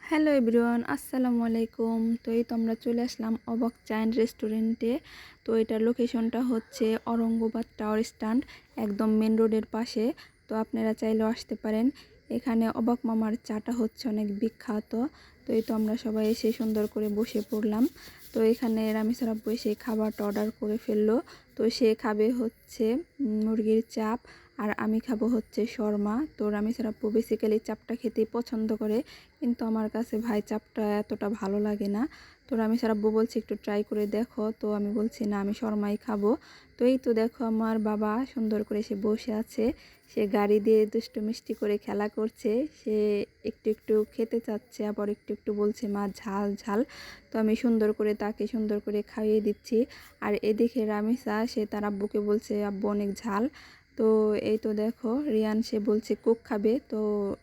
Hello everyone, আসসালামু আলাইকুম। তো এই তো আমরা চলে আসলাম অবাক চাইন রেস্টুরেন্টে। তো এটার লোকেশনটা হচ্ছে অরঙ্গবাদ টাওয়ার স্ট্যান্ড, একদম মেন রোডের পাশে। তো আপনারা চাইলেও আসতে পারেন। এখানে অবাক মামার চাটা হচ্ছে অনেক বিখ্যাত। তো এই তো আমরা সবাই এসে সুন্দর করে বসে পড়লাম। তো এখানে রামিসার আব্বু এসে খাবারটা অর্ডার করে ফেললো। তো সে খাবে হচ্ছে মুরগির চাপ, আর আমি খাবো হচ্ছে শর্মা। তো রামিসার আব্বু বেসিক্যালি চাপটা খেতে পছন্দ করে, কিন্তু আমার কাছে ভাই চাপটা এতটা ভালো লাগে না। তো রামিসার আব্বু বলছে একটু ট্রাই করে দেখো, তো আমি বলছি না, আমি শর্মাই খাবো। তো এই তো দেখো আমার বাবা সুন্দর করে সে বসে আছে, সে গাড়ি দিয়ে দুষ্টু মিষ্টি করে খেলা করছে। সে একটু একটু খেতে চাচ্ছে, আবার একটু একটু বলছে মা ঝাল ঝাল। তো আমি সুন্দর করে তাকে সুন্দর করে খাইয়ে দিচ্ছি। আর এদিকে রামিসা সে তার আব্বুকে বলছে আব্বু অনেক ঝাল। তো এই তো দেখো রিয়ান সে বলছে কোক খাবে, তো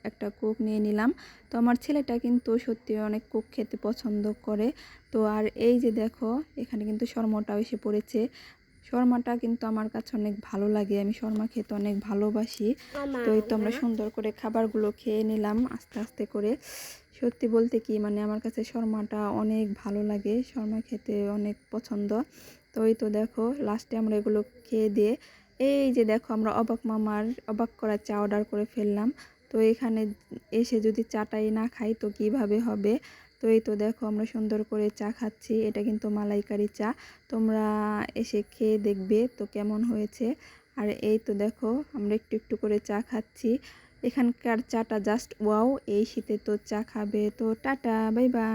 একটা কোক নিয়ে নিলাম। তো আমার ছেলেটা কিন্তু সত্যি অনেক কোক খেতে পছন্দ করে। তো আর এই যে দেখো এখানে কিন্তু শর্মাটাও এসে পড়েছে। শর্মাটা কিন্তু আমার কাছে অনেক ভালো লাগে, আমি শর্মা খেতে অনেক ভালোবাসি। তো এই তো আমরা সুন্দর করে খাবারগুলো খেয়ে নিলাম আস্তে আস্তে করে। সত্যি বলতে কি মানে আমার কাছে শর্মাটা অনেক ভালো লাগে, শর্মা খেতে অনেক পছন্দ। তো এই তো দেখো লাস্টে আমরা এগুলো খেয়ে দিয়ে এই যে দেখো আমরা অবাক মামার অবাক করা চা অর্ডার করে ফেললাম। তো এখানে এসে যদি চাটাই না খাই তো কিভাবে হবে। তো এই তো দেখো আমরা সুন্দর করে চা খাচ্ছি, এটা কিন্তু মালাইকারি চা। তোমরা এসে খেয়ে দেখবে তো কেমন হয়েছে। আর এই তো দেখো আমরা একটু একটু করে চা খাচ্ছি। এখানকার চাটা জাস্ট ওয়াও, এই শীতে তো চা খাবে। তো টাটা, বাই বাই।